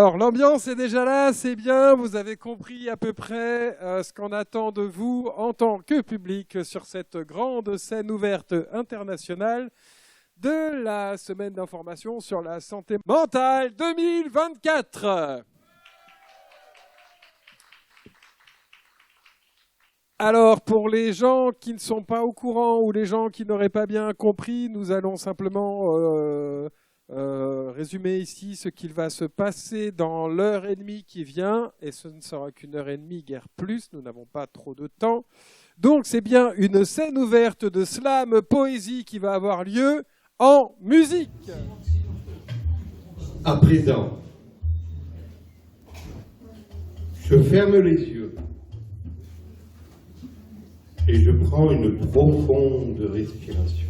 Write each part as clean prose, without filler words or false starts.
Alors, l'ambiance est déjà là, c'est bien. Vous avez compris à peu près ce qu'on attend de vous en tant que public sur cette grande scène ouverte internationale de la semaine d'information sur la santé mentale 2024. Alors, pour les gens qui ne sont pas au courant ou les gens qui n'auraient pas bien compris, nous allons simplement résumer ici ce qu'il va se passer dans l'heure et demie qui vient. Et ce ne sera qu'une heure et demie, guère plus, nous n'avons pas trop de temps. Donc, c'est bien une scène ouverte de slam poésie qui va avoir lieu en musique. À présent, je ferme les yeux. Et je prends une profonde respiration.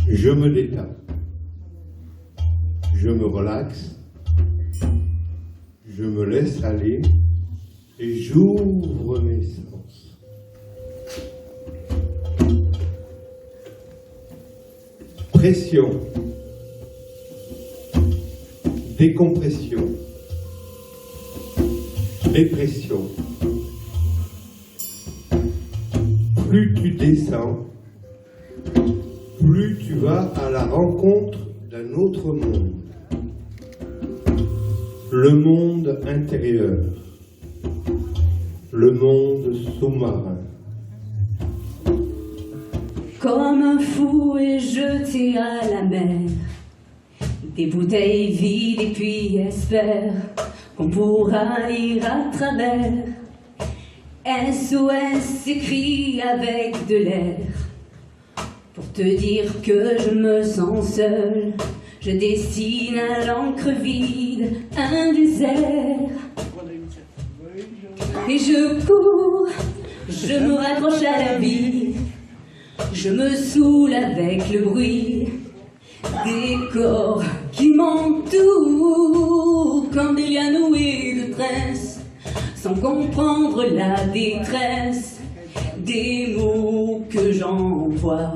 Je me détends. Je me relaxe. Je me laisse aller et j'ouvre mes sens. Pression. Décompression. Dépression. Plus tu descends, plus tu vas à la rencontre d'un autre monde. Le monde intérieur. Le monde sous-marin. Comme un fou est jeté à la mer, des bouteilles vides et puis espère qu'on pourra lire à travers. SOS écrit avec de l'air pour te dire que je me sens seule. Je dessine à l'encre vide un désert. Et je cours, je me raccroche à la vie. Je me saoule avec le bruit des corps qui m'entourent comme des liens noués de tresses, sans comprendre la détresse des mots que j'envoie.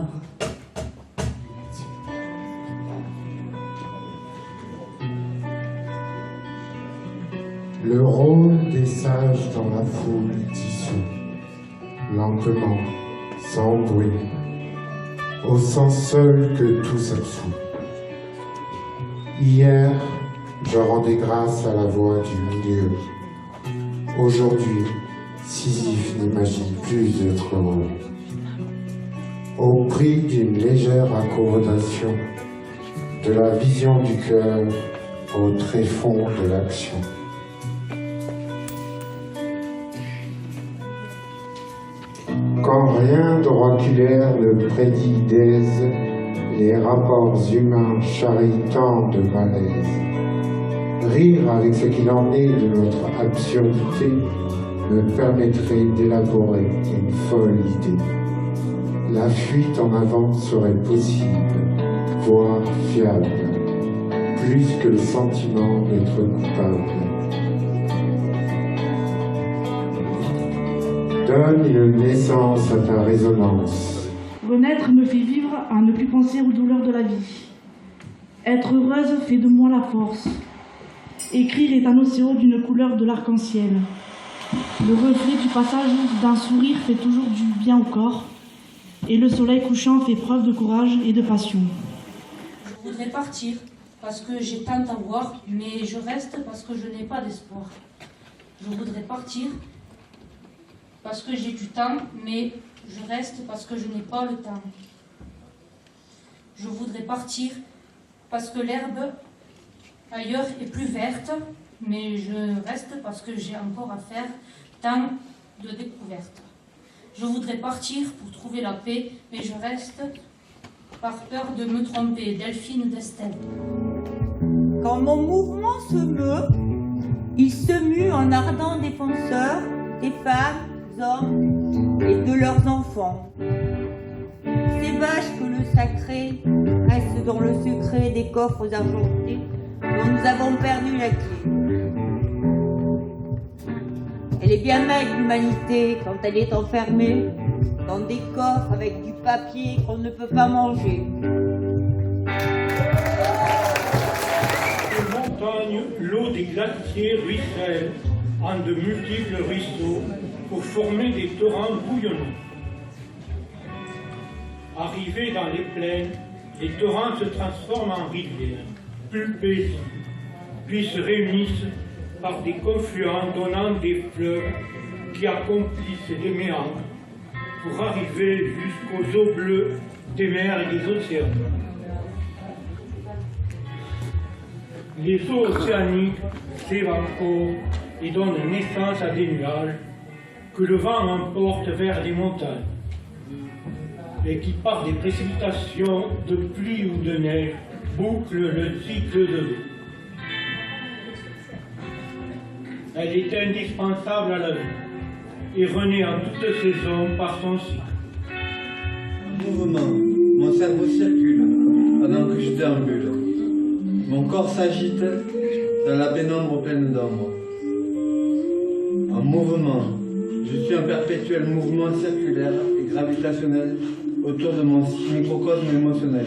Le rôle des sages dans la foule dissout, lentement, sans bruit, au sens seul que tout s'absout. Hier, je rendais grâce à la voix du milieu. Aujourd'hui, Sisyphe n'imagine plus d'être heureux. Au prix d'une légère accommodation, de la vision du cœur au tréfonds de l'action. Quand rien d'oraculaire ne prédit d'aise, les rapports humains charrient tant de malaise. Rire avec ce qu'il en est de notre absurdité me permettrait d'élaborer une folle idée. La fuite en avant serait possible, voire fiable, plus que le sentiment d'être coupable. Donne une naissance à ta résonance. Renaître me fait vivre à ne plus penser aux douleurs de la vie. Être heureuse fait de moi la force. Écrire est un océan d'une couleur de l'arc-en-ciel. Le reflet du passage d'un sourire fait toujours du bien au corps. Et le soleil couchant fait preuve de courage et de passion. Je voudrais partir parce que j'ai tant à voir, mais je reste parce que je n'ai pas d'espoir. Je voudrais partir parce que j'ai du temps, mais je reste parce que je n'ai pas le temps. Je voudrais partir parce que l'herbe ailleurs est plus verte, mais je reste parce que j'ai encore à faire tant de découvertes. Je voudrais partir pour trouver la paix, mais je reste par peur de me tromper. Delphine d'Estelle. Quand mon mouvement se meut, il se mue en ardent défenseur des femmes, hommes et de leurs enfants. C'est vache que le sacré reste dans le secret des coffres argentés dont nous avons perdu la clé. Elle est bien maigre l'humanité quand elle est enfermée dans des coffres avec du papier qu'on ne peut pas manger. l'eau des glaciers ruisselle en de multiples ruisseaux pour former des torrents bouillonnants. Arrivés dans les plaines, les torrents se transforment en rivières, plus paisibles, puis se réunissent par des confluents donnant des fleuves qui accomplissent des méandres pour arriver jusqu'aux eaux bleues des mers et des océans. Les eaux océaniques s'évaporent et donnent naissance à des nuages que le vent emporte vers les montagnes et qui, par des précipitations de pluie ou de neige, bouclent le cycle de l'eau. Elle est indispensable à la vie et renaît en toute saison par son cycle. Mouvement, mon cerveau circule pendant que je déambule. Mon corps s'agite dans la pénombre pleine d'ombre. En mouvement, je suis en perpétuel mouvement circulaire et gravitationnel autour de mon microcosme émotionnel.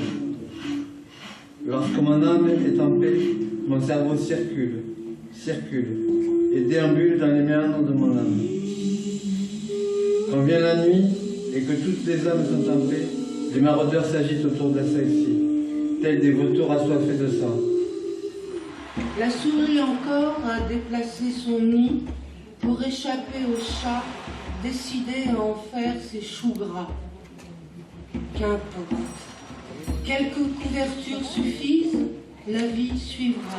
Lorsque mon âme est en paix, mon cerveau circule et déambule dans les méandres de mon âme. Quand vient la nuit et que toutes les âmes sont en paix, les maraudeurs s'agitent autour de celle-ci, tels des vautours assoiffés de sang. La souris encore a déplacé son nid pour échapper au chat, décidé à en faire ses choux gras. Qu'importe. Quelques couvertures suffisent, la vie suivra.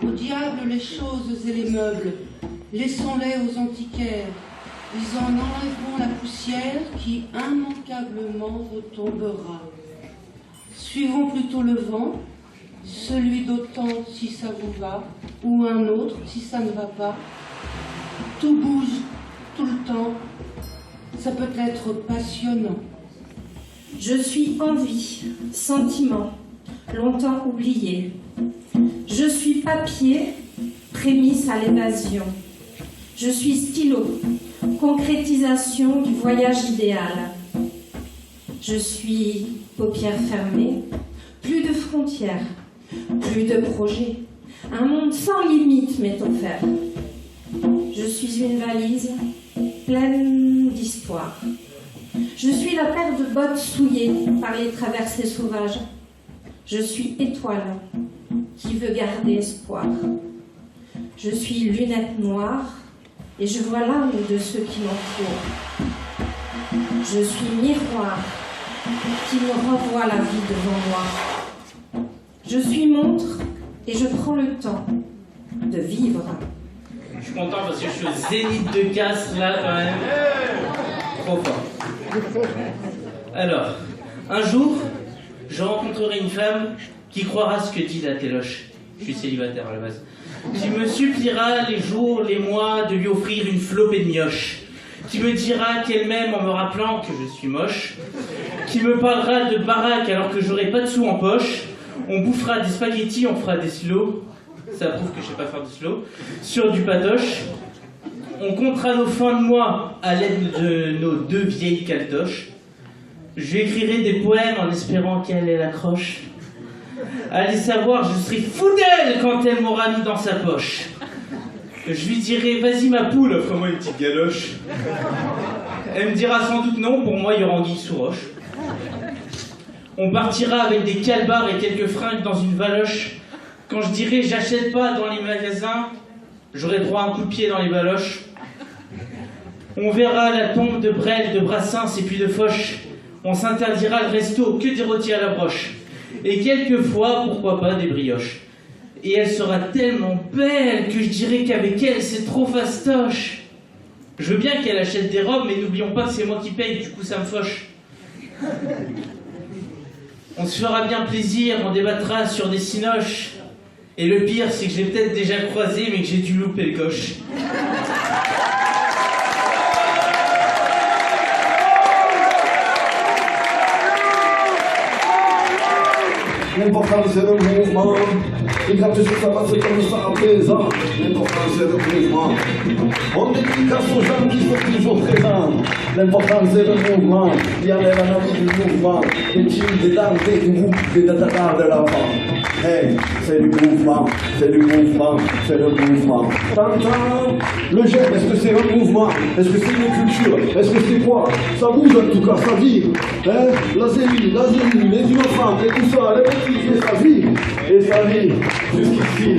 Au diable les choses et les meubles, laissons-les aux antiquaires. Ils en enlèveront la poussière qui immanquablement retombera. Suivons plutôt le vent, celui d'autant si ça vous va, ou un autre si ça ne va pas. Tout bouge, tout le temps, ça peut être passionnant. Je suis envie, sentiment, longtemps oublié. Je suis papier, prémisse à l'évasion. Je suis stylo, concrétisation du voyage idéal. Je suis paupières fermées, plus de frontières, plus de projets. Un monde sans limite m'est offert. Je suis une valise pleine d'histoire. Je suis la paire de bottes souillées par les traversées sauvages. Je suis étoile qui veut garder espoir. Je suis lunette noire et je vois l'âme de ceux qui m'entourent. Je suis miroir qui me renvoie la vie devant moi. Je suis montre et je prends le temps de vivre. Je suis content parce que je suis au zénith de Castres là quand même. Trop fort. Alors, un jour, je rencontrerai une femme qui croira ce que dit la téloche. Je suis célibataire à la base. Qui me suppliera les jours, les mois de lui offrir une flopée de mioches. Qui me dira qu'elle m'aime en me rappelant que je suis moche. Qui me parlera de baraque alors que j'aurai pas de sous en poche. On bouffera des spaghettis, on fera des slow. Ça prouve que je sais pas faire du slow. Sur du patoche. On comptera nos fins de mois à l'aide de nos 2 vieilles caltoches. Je lui écrirai des poèmes en espérant qu'elle les accroche. Allez savoir, je serai fou d'elle quand elle m'aura mis dans sa poche. Je lui dirai, vas-y ma poule, offre-moi une petite galoche. Elle me dira sans doute non, pour moi il y aura anguille sous roche. On partira avec des calbars et quelques fringues dans une valoche. Quand je dirai j'achète pas dans les magasins, j'aurai droit à un coup de pied dans les baloches. On verra la tombe de Brel, de Brassens et puis de Foch. On s'interdira le resto, que des rôtis à la broche. Et quelquefois, pourquoi pas, des brioches. Et elle sera tellement belle que je dirais qu'avec elle, c'est trop fastoche. Je veux bien qu'elle achète des robes, mais n'oublions pas que c'est moi qui paye, du coup ça me fauche. On se fera bien plaisir, on débattra sur des cinoches. Et le pire, c'est que je l'ai peut-être déjà croisé, mais que j'ai dû louper le coche. L'importance de mouvement Il gratte sur sa base comme ça à présent. L'important c'est le mouvement. On dédicace aux gens qui sont toujours présents. L'important c'est le mouvement. Il y a la vie du mouvement. Des teams, des dames, des groupes, des tatatas de l'avant. Hey, c'est du mouvement, c'est du mouvement, c'est le mouvement. T'entends? Le geste, est-ce que c'est un mouvement? Est-ce que c'est une culture? Est-ce que c'est quoi? Ça bouge en tout cas, ça vibre. Hein? La zélie, les innocents, et tout ça, les petits, et ça vibre. Et ça vibre, jusqu'ici.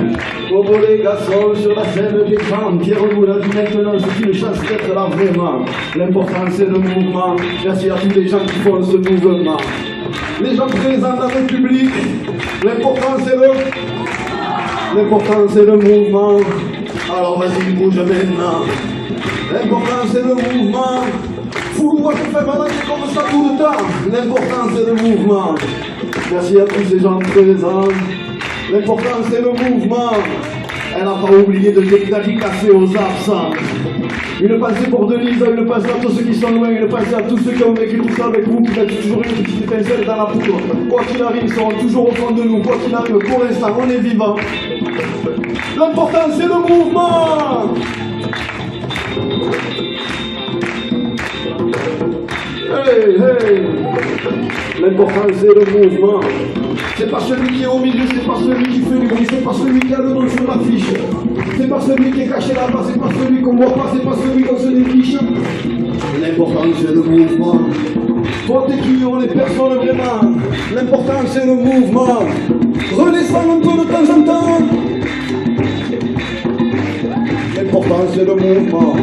Bobo les garçons sur la scène des femmes. Pierre Loup l'a dit maintenant, c'est une chance d'être là vraiment. L'important c'est le mouvement. Merci à tous les gens qui font ce mouvement. Les gens présents dans le public, l'important c'est le mouvement. Alors vas-y, bouge maintenant. L'important c'est le mouvement. Fous-moi je fais balancer comme ça tout le temps. L'important c'est le mouvement. Merci à tous ces gens présents. L'important c'est le mouvement. Elle n'a pas oublié de dédicacer aux absents. Une pensée pour Denise, une pensée à tous ceux qui sont loin, une pensée à tous ceux qui ont vécu tout ça avec vous, qui mettent toujours une petite étincelle dans la poudre. Quoi qu'il arrive, ils seront toujours au fond de nous. Quoi qu'il arrive, pour l'instant, on est vivant. L'important, c'est le mouvement. Hey, hey. L'important, c'est le mouvement. C'est pas celui qui est au milieu, c'est pas celui qui fait du bruit, c'est pas celui qui a le nom sur l'affiche. C'est pas celui qui est caché là-bas, c'est pas celui qu'on voit pas, c'est pas celui qu'on se défiche. L'important c'est le mouvement. Toi t'es qui, on est personne vraiment. L'important c'est le mouvement. Redescends un peu de temps en temps. L'important c'est le mouvement.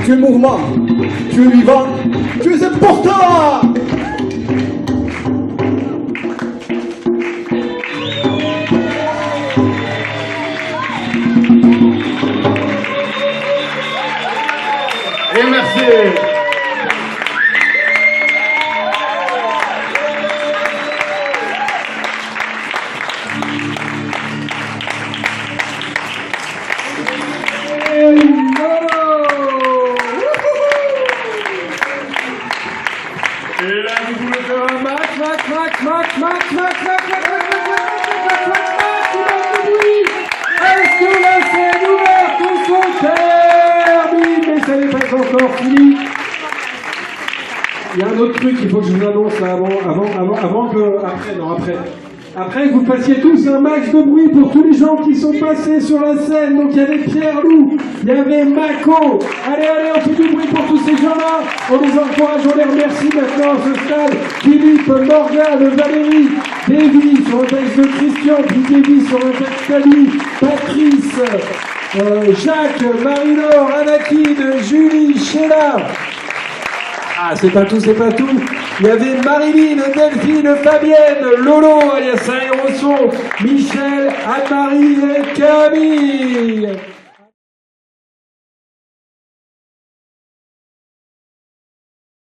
Tu es mouvement, tu es vivant, tu es important. Et merci. Et là, vous pouvez faire un mac, est-ce que la scène ouverte ou son termine? Mais ça n'est pas encore fini. Il y a un autre truc qu'il faut que je vous annonce là avant que... Après que vous fassiez tous un max de bruit pour tous les gens qui sont passés sur la scène. Donc il y avait Pierre Loup, il y avait Mako. Allez, on fait du bruit pour tous ces gens-là. On les encourage, on les remercie maintenant à ce stade. Philippe, Morgane, Valérie, Davy sur un texte de Christian, puis Davy sur un texte d'Ali, Patrice, Jacques, Marie-Laure, Anakin, Julie, Sheila. Ah, c'est pas tout. Il y avait Marilyn, Delphine, Fabienne, Lolo, alias Aéroson, Michel, Anne-Marie et Camille.